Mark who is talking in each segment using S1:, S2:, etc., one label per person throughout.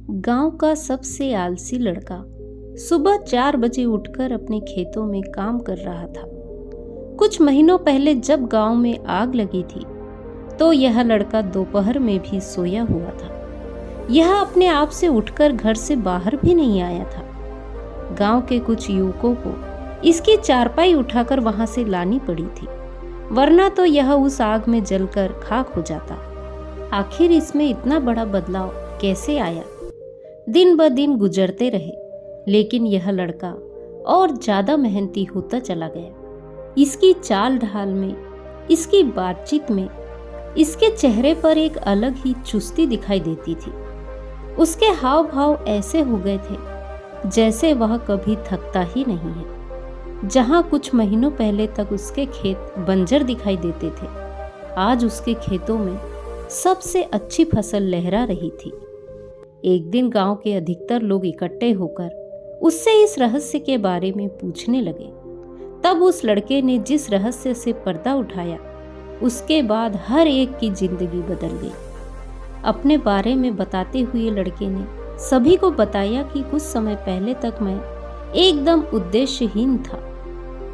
S1: गांव का सबसे आलसी लड़का सुबह 4 बजे उठकर अपने खेतों में काम कर रहा था। कुछ महीनों पहले जब गांव में आग लगी थी तो यह लड़का दोपहर में भी सोया हुआ था। यह अपने आप से उठकर घर से बाहर भी नहीं आया था। गांव के कुछ युवकों को इसकी चारपाई उठाकर वहां से लानी पड़ी थी, वरना तो यह उस आग में जलकर खाक हो जाता। आखिर इसमें इतना बड़ा बदलाव कैसे आया? दिन ब दिन गुजरते रहे, लेकिन यह लड़का और ज्यादा मेहनती होता चला गया। इसकी चाल ढाल में, इसकी बातचीत में, इसके चेहरे पर एक अलग ही चुस्ती दिखाई देती थी। उसके हाव भाव ऐसे हो गए थे जैसे वह कभी थकता ही नहीं है। जहां कुछ महीनों पहले तक उसके खेत बंजर दिखाई देते थे, आज उसके खेतों में सबसे अच्छी फसल लहरा रही थी। एक दिन गांव के अधिकतर लोग इकट्ठे होकर उससे इस रहस्य के बारे में पूछने लगे। तब उस लड़के ने जिस रहस्य से पर्दा उठाया, उसके बाद हर एक की जिंदगी बदल गई। अपने बारे में बताते हुए लड़के ने सभी को बताया कि कुछ समय पहले तक मैं एकदम उद्देश्यहीन था।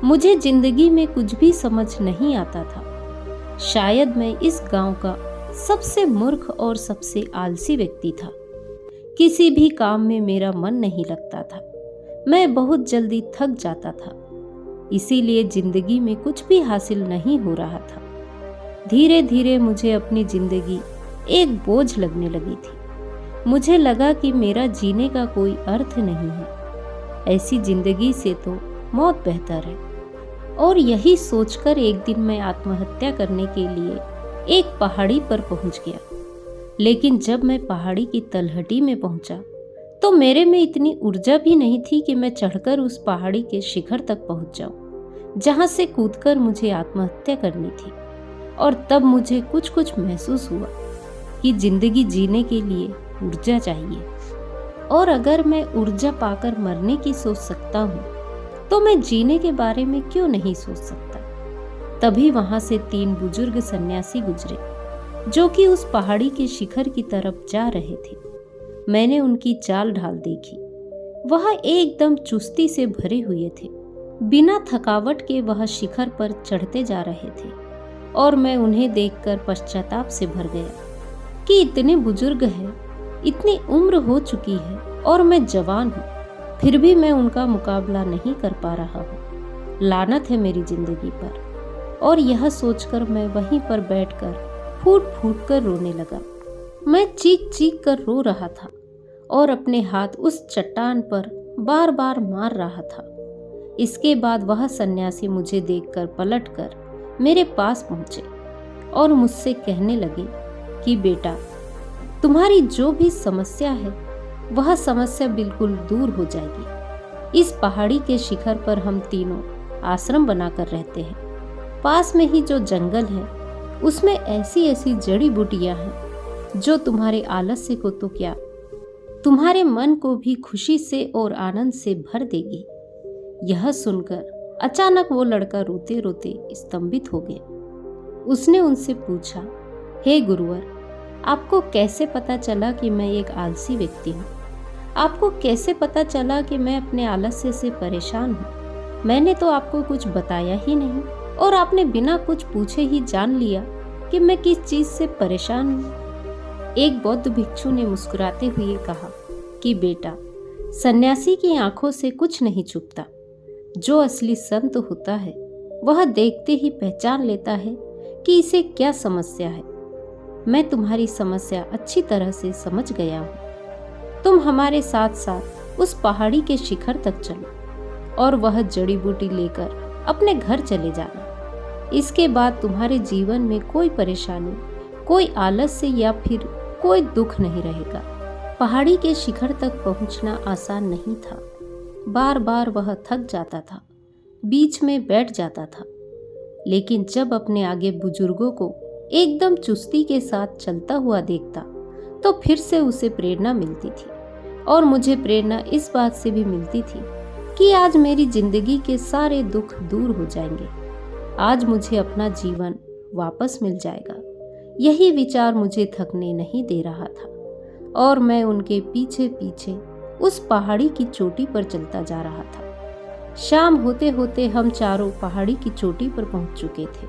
S1: मुझे जिंदगी में कुछ भी समझ नहीं आता था। शायद मैं इस गांव का सबसे मूर्ख और सबसे आलसी व्यक्ति था। किसी भी काम में मेरा मन नहीं लगता था। मैं बहुत जल्दी थक जाता था, इसीलिए जिंदगी में कुछ भी हासिल नहीं हो रहा था। धीरे धीरे मुझे अपनी जिंदगी एक बोझ लगने लगी थी। मुझे लगा कि मेरा जीने का कोई अर्थ नहीं है। ऐसी जिंदगी से तो मौत बेहतर है। और यही सोचकर एक दिन मैं आत्महत्या करने के लिए एक पहाड़ी पर पहुंच गया। लेकिन जब मैं पहाड़ी की तलहटी में पहुंचा तो मेरे में इतनी ऊर्जा भी नहीं थी कि मैं चढ़कर उस पहाड़ी के शिखर तक पहुंच जाऊं, जहां से कूदकर मुझे आत्महत्या करनी थी। और तब मुझे कुछ महसूस हुआ कि जिंदगी जीने के लिए ऊर्जा चाहिए, और अगर मैं ऊर्जा पाकर मरने की सोच सकता हूँ तो मैं जीने के बारे में क्यों नहीं सोच सकता। तभी वहां से 3 बुजुर्ग सन्यासी गुजरे जो कि उस पहाड़ी के शिखर की तरफ जा रहे थे। मैंने उनकी चाल ढाल देखी। वह एकदम चुस्ती से भरे हुए थे। बिना थकावट के वह शिखर पर चढ़ते जा रहे थे, और मैं उन्हें देखकर पश्चाताप से भर गया कि इतने बुजुर्ग हैं, इतनी उम्र हो चुकी है और मैं जवान हूँ, फिर भी मैं उनका मुकाबला नहीं कर पा रहा हूँ। लानत है मेरी जिंदगी पर। और यह सोचकर मैं वहीं पर बैठकर फूट फूट कर रोने लगा। मैं चीख चीख कर रो रहा था और अपने हाथ उस चट्टान पर बार बार मार रहा था। इसके बाद वह सन्यासी मुझे देखकर पलटकर मेरे पास पहुंचे और मुझसे कहने लगे कि बेटा, तुम्हारी जो भी समस्या है वह समस्या बिल्कुल दूर हो जाएगी। इस पहाड़ी के शिखर पर हम तीनों आश्रम बनाकर रहते हैं। पास में ही जो जंगल है उसमें ऐसी ऐसी जड़ी बूटियां हैं जो तुम्हारे आलस्य को तो क्या, तुम्हारे मन को भी खुशी से और आनंद से भर देगी। यह सुनकर अचानक वो लड़का रोते रोते स्तंभित हो गया। उसने उनसे पूछा, हे गुरुवर, आपको कैसे पता चला कि मैं एक आलसी व्यक्ति हूँ? आपको कैसे पता चला कि मैं अपने आलस्य से परेशान हूँ? मैंने तो आपको कुछ बताया ही नहीं, और आपने बिना कुछ पूछे ही जान लिया कि मैं किस चीज से परेशान हूँ। एक बौद्ध भिक्षु ने मुस्कुराते हुए कहा कि बेटा, सन्यासी की आंखों से कुछ नहीं छुपता। जो असली संत होता है वह देखते ही पहचान लेता है कि इसे क्या समस्या है। मैं तुम्हारी समस्या अच्छी तरह से समझ गया हूँ। तुम हमारे साथ साथ उस पहाड़ी के शिखर तक चलो और वह जड़ी बूटी लेकर अपने घर चले जाना। इसके बाद तुम्हारे जीवन में कोई परेशानी, कोई आलस्य या फिर कोई दुख नहीं रहेगा। पहाड़ी के शिखर तक पहुंचना आसान नहीं था। बार बार वह थक जाता था, बीच में बैठ जाता था, लेकिन जब अपने आगे बुजुर्गों को एकदम चुस्ती के साथ चलता हुआ देखता तो फिर से उसे प्रेरणा मिलती थी। और मुझे प्रेरणा इस बात से भी मिलती थी कि आज मेरी जिंदगी के सारे दुख दूर हो जाएंगे। आज मुझे अपना जीवन वापस मिल जाएगा। यही विचार मुझे थकने नहीं दे रहा था। और मैं उनके पीछे पीछे उस पहाड़ी की चोटी पर चलता जा रहा था। शाम होते होते हम चारों पहाड़ी की चोटी पर पहुंच चुके थे।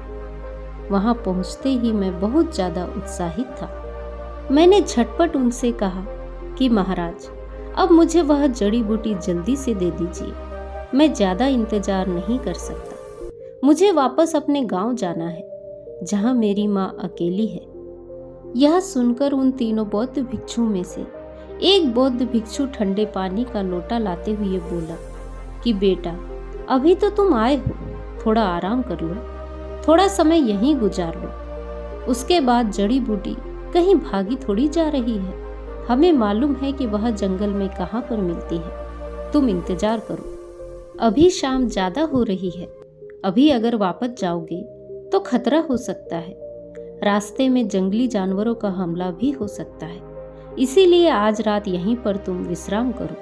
S1: वहां पहुंचते ही मैं बहुत ज्यादा उत्साहित था। मैंने झटपट उनसे कहा कि महाराज, अब मुझे वह जड़ी बूटी जल्दी से दे दीजिए। मैं ज्यादा इंतजार नहीं कर सकता। मुझे वापस अपने गांव जाना है, जहां मेरी माँ अकेली है। यह सुनकर उन तीनों बौद्ध भिक्षुओं में से एक बौद्ध भिक्षु ठंडे पानी का लोटा लाते हुए बोला कि बेटा, अभी तो तुम आए हो, थोड़ा आराम कर लो, थोड़ा समय यहीं गुजार लो। उसके बाद जड़ी बूटी कहीं भागी थोड़ी जा रही है। हमें मालूम है कि वह जंगल में कहाँ पर मिलती है। तुम इंतजार करो। अभी शाम ज्यादा हो रही है। अभी अगर वापस जाओगे तो खतरा हो सकता है। रास्ते में जंगली जानवरों का हमला भी हो सकता है। इसीलिए आज रात यहीं पर तुम विश्राम करो,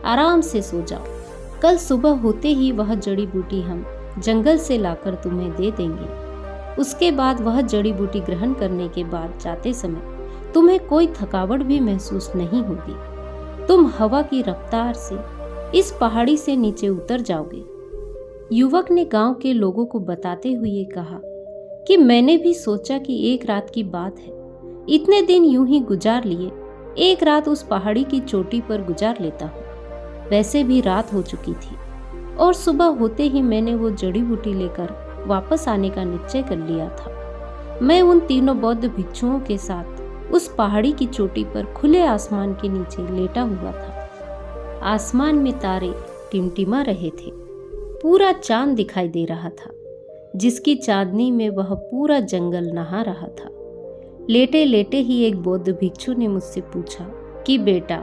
S1: आराम से सो जाओ। कल सुबह होते ही वह जड़ी बूटी हम जंगल से लाकर तुम्हें दे देंगे। उसके बाद वह जड़ी बूटी ग्रहण करने के बाद जाते समय तुम्हें कोई थकावट भी महसूस नहीं होगी। तुम हवा की रफ्तार से इस पहाड़ी से नीचे उतर जाओगे। युवक ने गांव के लोगों को बताते हुए कहा कि मैंने भी सोचा कि एक रात की बात है, इतने दिन यूं ही गुजार लिए, एक रात उस पहाड़ी की चोटी पर गुजार लेता हूँ। वैसे भी रात हो चुकी थी और सुबह होते ही मैंने वो जड़ी बूटी लेकर वापस आने का निश्चय कर लिया था। मैं उन तीनों बौद्ध भिक्षुओं के साथ उस पहाड़ी की चोटी पर खुले आसमान के नीचे लेटा हुआ था। आसमान में तारे टिमटिमा रहे थे। पूरा चांद दिखाई दे रहा था, जिसकी चांदनी में वह पूरा जंगल नहा रहा था। लेटे लेटे ही एक बौद्ध भिक्षु ने मुझसे पूछा कि बेटा,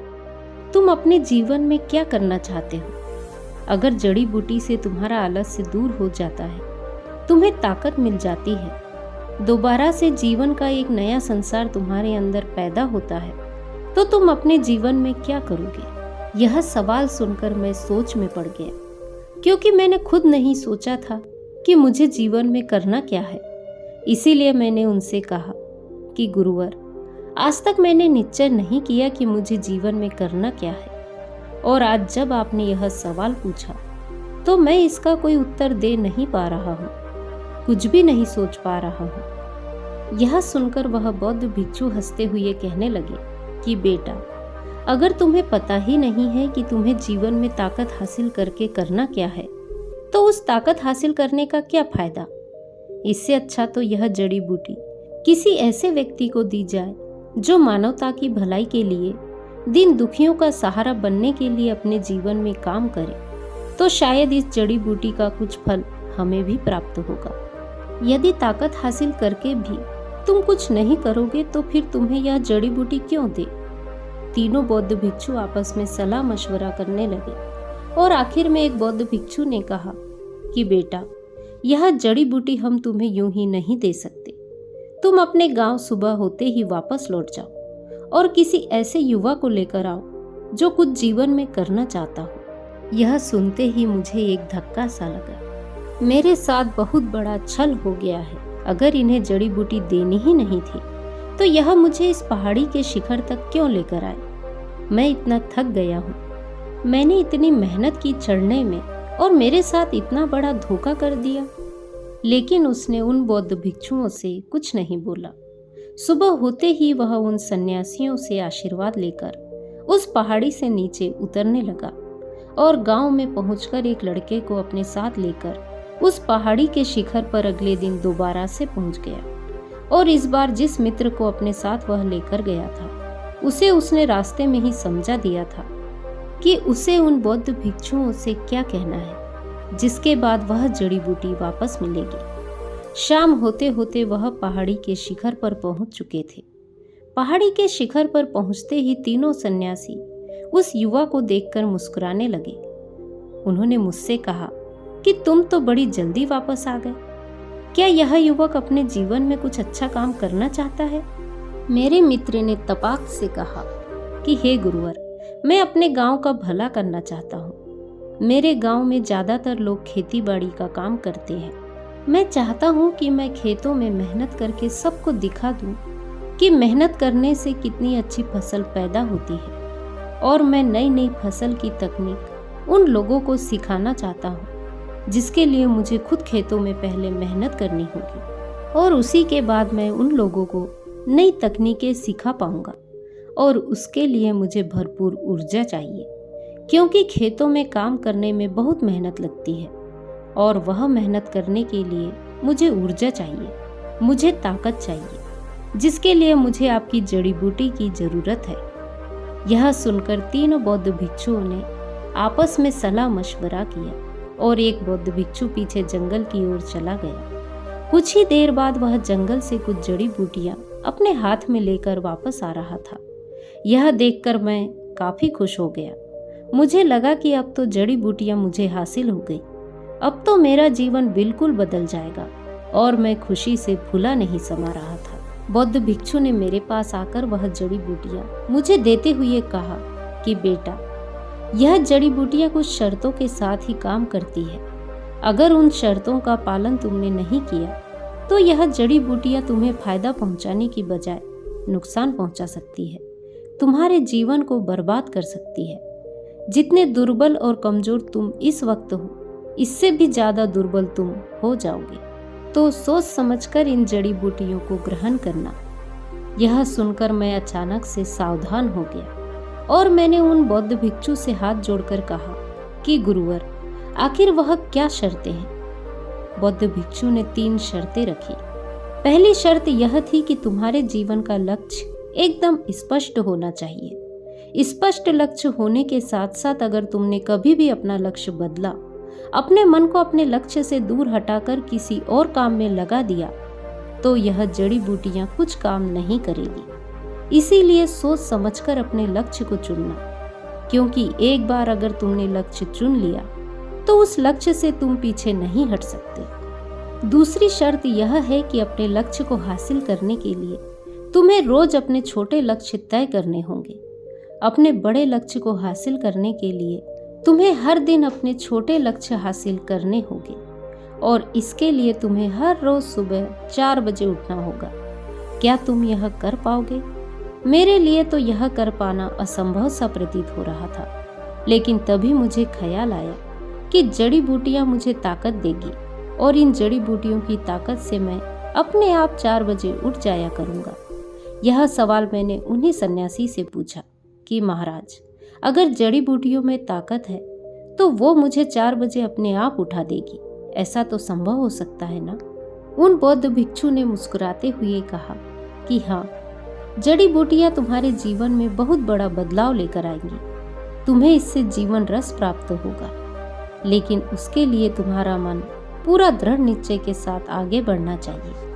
S1: तुम अपने जीवन में क्या करना चाहते हो? अगर जड़ी बूटी से तुम्हारा आलस्य दूर हो जाता है, तुम्हें ताकत मिल जाती है, दोबारा से जीवन का एक नया संसार तुम्हारे अंदर पैदा होता है, तो तुम अपने जीवन में क्या करोगे? यह सवाल सुनकर मैं सोच में पड़ गया, क्योंकि मैंने खुद नहीं सोचा था कि मुझे जीवन में करना क्या है। इसीलिए मैंने उनसे कहा कि गुरुवर, आज तक मैंने निश्चय नहीं किया कि मुझे जीवन में करना क्या है, और आज जब आपने यह सवाल पूछा तो मैं इसका कोई उत्तर दे नहीं पा रहा हूँ, कुछ भी नहीं सोच पा रहा हूँ। यह सुनकर वह बौद्ध भिक्षु हंसते हुए कहने लगे कि बेटा, अगर तुम्हें पता ही नहीं है कि तुम्हें जीवन में ताकत हासिल करके करना क्या है, तो उस ताकत हासिल करने का क्या फायदा? इससे अच्छा तो यह जड़ी बूटी किसी ऐसे व्यक्ति को दी जाए जो मानवता की भलाई के लिए, दिन दुखियों का सहारा बनने के लिए अपने जीवन में काम करे, तो शायद इस जड़ी बूटी का कुछ फल हमें भी प्राप्त होगा। यदि ताकत हासिल करके भी तुम कुछ नहीं करोगे तो फिर तुम्हें यह जड़ी बूटी क्यों दे? तीनों बौद्ध भिक्षु आपस में सलाह मशवरा करने लगे और आखिर में एक बौद्ध भिक्षु ने कहा कि बेटा, यह जड़ी बूटी हम तुम्हें यूं ही नहीं दे सकते। तुम अपने गांव सुबह होते ही वापस लौट जाओ और किसी ऐसे युवा को लेकर आओ जो कुछ जीवन में करना चाहता हो। यह सुनते ही मुझे एक धक्का सा लगा। मेरे साथ बहुत बड़ा छल हो गया है। अगर इन्हें जड़ी बूटी देनी ही नहीं थी तो यह मुझे इस पहाड़ी के शिखर तक क्यों लेकर आए? मैं इतना थक गया हूँ। मैंने इतनी मेहनत की चढ़ने में और मेरे साथ इतना बड़ा धोखा कर दिया। लेकिन उसने उन बौद्ध भिक्षुओं से कुछ नहीं बोला। सुबह होते ही वह उन सन्यासियों से आशीर्वाद लेकर उस पहाड़ी से नीचे उतरने लगा और गांव में पहुंचकर एक लड़के को अपने साथ लेकर उस पहाड़ी के शिखर पर अगले दिन दोबारा से पहुंच गया। और इस बार जिस मित्र को अपने साथ वह लेकर गया था, उसे उसने रास्ते में ही समझा दिया था कि उसे उन बौद्ध भिक्षुओं से क्या कहना है, जिसके बाद वह जड़ी बूटी वापस मिलेगी। शाम होते होते वह पहाड़ी के शिखर पर पहुंच चुके थे। पहाड़ी के शिखर पर पहुंचते ही तीनों सन्यासी उस युवा को देखकर मुस्कुराने लगे। उन्होंने मुझसे कहा कि तुम तो बड़ी जल्दी वापस आ गए। क्या यह युवक अपने जीवन में कुछ अच्छा काम करना चाहता है? मेरे मित्र ने तपाक से कहा कि हे गुरुवर, मैं अपने गांव का भला करना चाहता हूँ। मेरे गांव में ज़्यादातर लोग खेती बाड़ी का काम करते हैं। मैं चाहता हूँ कि मैं खेतों में मेहनत करके सबको दिखा दूँ कि मेहनत करने से कितनी अच्छी फसल पैदा होती है, और मैं नई नई फसल की तकनीक उन लोगों को सिखाना चाहता हूँ जिसके लिए मुझे खुद खेतों में पहले मेहनत करनी होगी, और उसी के बाद मैं उन लोगों को नई तकनीकें सिखा पाऊंगा। और उसके लिए मुझे भरपूर ऊर्जा चाहिए, क्योंकि खेतों में काम करने में बहुत मेहनत लगती है, और वह मेहनत करने के लिए मुझे ऊर्जा चाहिए, मुझे ताकत चाहिए, जिसके लिए मुझे आपकी जड़ी बूटी की जरूरत है। यह सुनकर तीनों बौद्ध भिक्षुओं ने आपस में सलाह मशवरा किया, और एक बौद्ध भिक्षु पीछे जंगल की ओर चला गया। कुछ ही देर बाद वह जंगल से कुछ जड़ी बूटियां अपने हाथ में लेकर वापस आ रहा था। यह देखकर मैं काफी खुश हो गया। मुझे लगा कि अब तो जड़ी बूटियां मुझे हासिल हो गई, अब तो मेरा जीवन बिल्कुल बदल जाएगा, और मैं खुशी से फूला नहीं समा रहा था। बौद्ध भिक्षु ने मेरे पास आकर वह जड़ी बूटियां मुझे देते हुए कहा कि बेटा, यह जड़ी बूटियां कुछ शर्तों के साथ ही काम करती है। अगर उन शर्तों का पालन तुमने नहीं किया तो यह जड़ी बूटियां तुम्हें फायदा पहुंचाने की बजाय नुकसान पहुंचा सकती है, तुम्हारे जीवन को बर्बाद कर सकती है। जितने दुर्बल और कमजोर तुम इस वक्त हो, इससे भी ज्यादा दुर्बल तुम हो जाओगे। तो सोच समझकर इन जड़ी बूटियों को ग्रहण करना। यह सुनकर मैं अचानक से सावधान हो गया, और मैंने उन बौद्ध भिक्षु से हाथ जोड़कर कहा कि गुरुवर, आखिर वह क्या शर्तें हैं? बौद्ध भिक्षु ने 3 शर्तें रखी। पहली शर्त यह थी कि तुम्हारे जीवन का लक्ष्य एकदम स्पष्ट होना चाहिए। स्पष्ट लक्ष्य होने के साथ साथ अगर तुमने कभी भी अपना लक्ष्य बदला, अपने मन को अपने लक्ष्य से दूर हटाकर किसी और काम में लगा दिया, तो यह जड़ी बूटियां कुछ काम नहीं करेगी। इसीलिए सोच समझकर अपने लक्ष्य को चुनना, क्योंकि एक बार अगर तुमने लक्ष्य चुन लिया तो उस लक्ष्य से तुम पीछे नहीं हट सकते। दूसरी शर्त यह है कि अपने लक्ष्य को हासिल करने के लिए तुम्हें रोज अपने छोटे लक्ष्य तय करने होंगे। अपने बड़े लक्ष्य को हासिल करने के लिए तुम्हें हर दिन अपने छोटे लक्ष्य हासिल करने होंगे, और इसके लिए तुम्हें हर रोज सुबह 4 बजे उठना होगा। क्या तुम यह कर पाओगे? मेरे लिए तो यह कर पाना असंभव सा प्रतीत हो रहा था, लेकिन तभी मुझे ख्याल आया कि जड़ी बूटियां मुझे ताकत देगी, और इन जड़ी बूटियों की ताकत से मैं अपने आप 4 बजे उठ जाया करूंगा। यह सवाल मैंने उन्हीं सन्यासी से पूछा कि महाराज, अगर जड़ी बूटियों में ताकत है तो वो मुझे 4 बजे अपने आप उठा देगी, ऐसा तो संभव हो सकता है ना? उन बौद्ध भिक्षु ने मुस्कुराते हुए कहा कि हाँ, जड़ी बूटियां तुम्हारे जीवन में बहुत बड़ा बदलाव लेकर आएंगी। तुम्हें इससे जीवन रस प्राप्त होगा, लेकिन उसके लिए तुम्हारा मन पूरा दृढ़ निश्चय के साथ आगे बढ़ना चाहिए।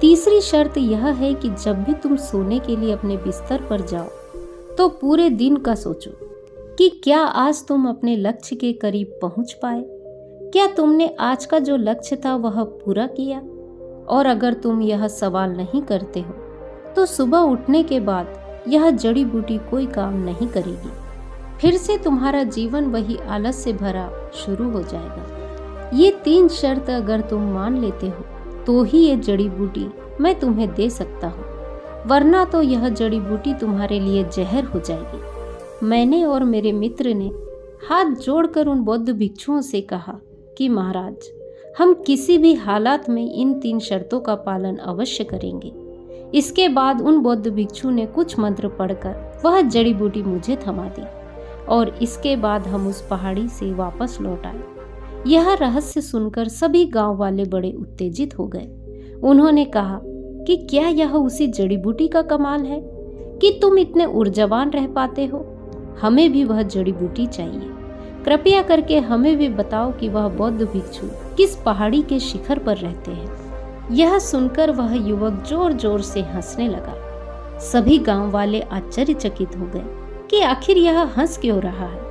S1: तीसरी शर्त यह है कि जब भी तुम सोने के लिए अपने बिस्तर पर जाओ तो पूरे दिन का सोचो कि क्या आज तुम अपने लक्ष्य के करीब पहुंच पाए, क्या तुमने आज का जो लक्ष्य था वह पूरा किया। और अगर तुम यह सवाल नहीं करते हो तो सुबह उठने के बाद यह जड़ी बूटी कोई काम नहीं करेगी, फिर से तुम्हारा जीवन वही आलस से भरा शुरू हो जाएगा। ये 3 शर्त अगर तुम मान लेते हो तो ही ये जड़ी बूटी मैं तुम्हें दे सकता हूँ, वरना तो यह जड़ी बूटी तुम्हारे लिए जहर हो जाएगी। मैंने और मेरे मित्र ने हाथ जोड़कर उन बौद्ध भिक्षुओं से कहा कि महाराज, हम किसी भी हालात में इन 3 शर्तों का पालन अवश्य करेंगे। इसके बाद उन बौद्ध भिक्षु ने कुछ मंत्र पढ़कर वह जड़ी बूटी मुझे थमा दी, और इसके बाद हम उस पहाड़ी से वापस लौट आए। यह रहस्य सुनकर सभी गांव वाले बड़े उत्तेजित हो गए। उन्होंने कहा कि क्या यह उसी जड़ी बूटी का कमाल है कि तुम इतने ऊर्जावान रह पाते हो? हमें भी वह जड़ी बूटी चाहिए। कृपया करके हमें भी बताओ कि वह बौद्ध भिक्षु किस पहाड़ी के शिखर पर रहते हैं। यह सुनकर वह युवक जोर जोर से हंसने लगा। सभी गांव वाले आश्चर्यचकित हो गए कि आखिर यह हंस क्यों रहा है।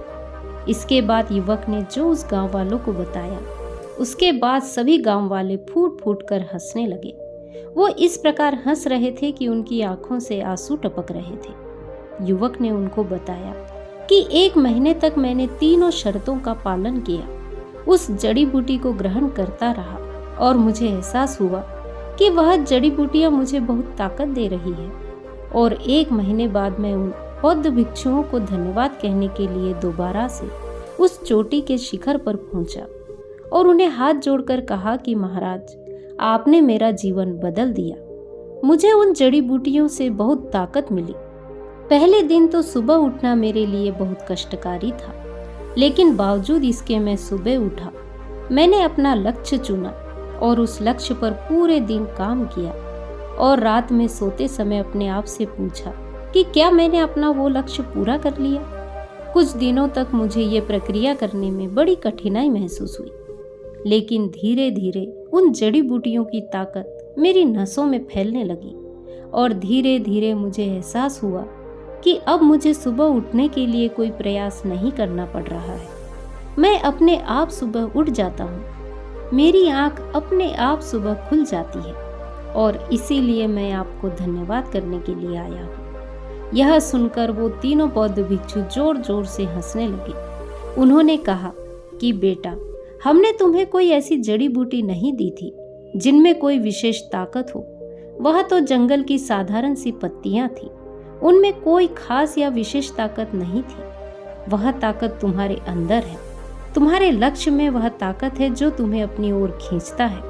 S1: इसके बाद युवक ने जो उस गांव वालों को बताया, उसके बाद सभी गांव वाले फूट फूट कर हंसने लगे। वो इस प्रकार हंस रहे थे कि उनकी आंखों से आंसू टपक रहे थे। युवक ने उनको बताया कि 1 महीने तक मैंने तीनों शर्तों का पालन किया, उस जड़ी बूटी को ग्रहण करता रहा और मुझे एहसास हुआ कि वह जड़ी बूटियां मुझे बहुत ताकत दे रही है और 1 महीने बाद मैं उन बौद्ध भिक्षुओं को धन्यवाद कहने के लिए दोबारा से उस चोटी के शिखर पर पहुंचा और उन्हें हाथ जोड़कर कहा कि महाराज, आपने मेरा जीवन बदल दिया। मुझे उन जड़ी बूटियों से बहुत ताकत मिली। पहले दिन तो सुबह उठना मेरे लिए बहुत कष्टकारी था, लेकिन बावजूद इसके मैं सुबह उठा। मैंने अपना लक्ष्य चुना और उस लक्ष्य पर पूरे दिन काम किया और रात में सोते समय अपने आप से पूछा कि क्या मैंने अपना वो लक्ष्य पूरा कर लिया। कुछ दिनों तक मुझे ये प्रक्रिया करने में बड़ी कठिनाई महसूस हुई, लेकिन धीरे धीरे उन जड़ी बूटियों की ताकत मेरी नसों में फैलने लगी और धीरे धीरे मुझे एहसास हुआ कि अब मुझे सुबह उठने के लिए कोई प्रयास नहीं करना पड़ रहा है। मैं अपने आप सुबह उठ जाता हूँ। मेरी आंख अपने आप सुबह खुल जाती है और इसीलिए मैं आपको धन्यवाद करने के लिए आया हूँ। यह सुनकर वो तीनों बौद्ध भिक्षु जोर जोर से हंसने लगे। उन्होंने कहा कि बेटा, हमने तुम्हें कोई ऐसी जड़ी बूटी नहीं दी थी जिनमें कोई विशेष ताकत हो। वह तो जंगल की साधारण सी पत्तियां थी। उनमें कोई खास या विशेष ताकत नहीं थी। वह ताकत तुम्हारे अंदर है। तुम्हारे लक्ष्य में वह ताकत है जो तुम्हें अपनी ओर खींचता है,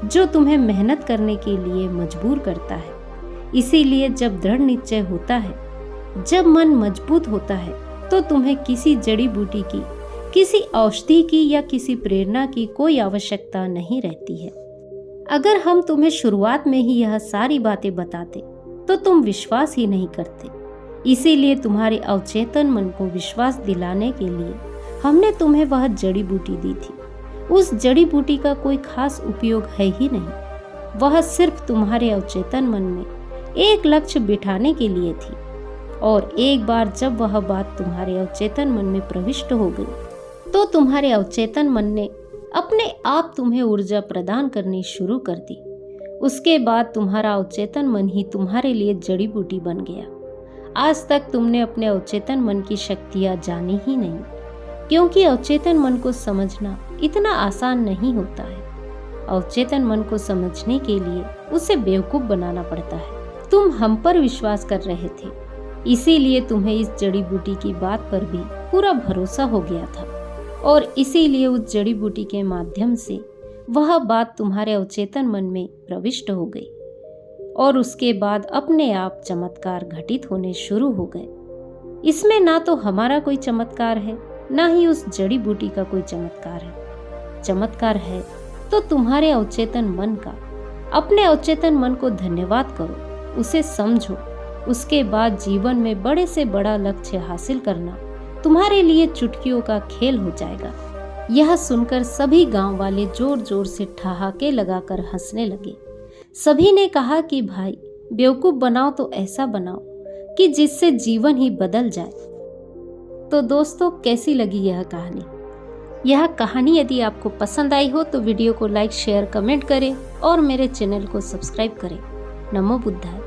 S1: जो तुम्हें मेहनत करने के लिए मजबूर करता है। इसीलिए जब दृढ़ निश्चय होता है, जब मन मजबूत होता है, तो तुम्हें किसी जड़ी बूटी की, किसी औषधि की या किसी प्रेरणा की कोई आवश्यकता नहीं रहती है। अगर हम तुम्हें शुरुआत में ही यह सारी बातें बताते तो तुम विश्वास ही नहीं करते। इसीलिए तुम्हारे अवचेतन मन को विश्वास दिलाने के लिए हमने तुम्हें वह जड़ी बूटी दी थी। उस जड़ी बूटी का कोई खास उपयोग है ही नहीं। वह सिर्फ तुम्हारे अवचेतन मन में एक लक्ष्य बिठाने के लिए थी, और एक बार जब वह बात तुम्हारे अवचेतन मन में प्रविष्ट हो गई तो तुम्हारे अवचेतन मन ने अपने आप तुम्हें ऊर्जा प्रदान करनी शुरू कर दी। उसके बाद तुम्हारा अवचेतन मन ही तुम्हारे लिए जड़ी बूटी बन गया। आज तक तुमने अपने अवचेतन मन की शक्तियां जानी ही नहीं, क्योंकि अवचेतन मन को समझना इतना आसान नहीं होता है। अवचेतन मन को समझने के लिए उसे बेवकूफ बनाना पड़ता है। तुम हम पर विश्वास कर रहे थे, इसीलिए तुम्हें इस जड़ी बूटी की बात पर भी पूरा भरोसा हो गया था, और इसीलिए उस जड़ी बूटी के माध्यम से वह बात तुम्हारे अवचेतन मन में प्रविष्ट हो गई, और उसके बाद अपने आप चमत्कार घटित होने शुरू हो गए। इसमें ना तो हमारा कोई चमत्कार है, ना ही उस जड़ी बूटी का कोई चमत्कार है। चमत्कार है तो तुम्हारे अवचेतन मन का। अपने अवचेतन मन को धन्यवाद करो, उसे समझो। उसके बाद जीवन में बड़े से बड़ा लक्ष्य हासिल करना तुम्हारे लिए चुटकियों का खेल हो जाएगा। यह सुनकर सभी गांव वाले जोर जोर से ठहाके लगाकर हंसने लगे। सभी ने कहा कि भाई, बेवकूफ बनाओ तो ऐसा बनाओ कि जिससे जीवन ही बदल जाए। तो दोस्तों, कैसी लगी यह कहानी? यह कहानी यदि आपको पसंद आई हो तो वीडियो को लाइक, शेयर, कमेंट करें और मेरे चैनल को सब्सक्राइब करें। नमो बुद्धाय।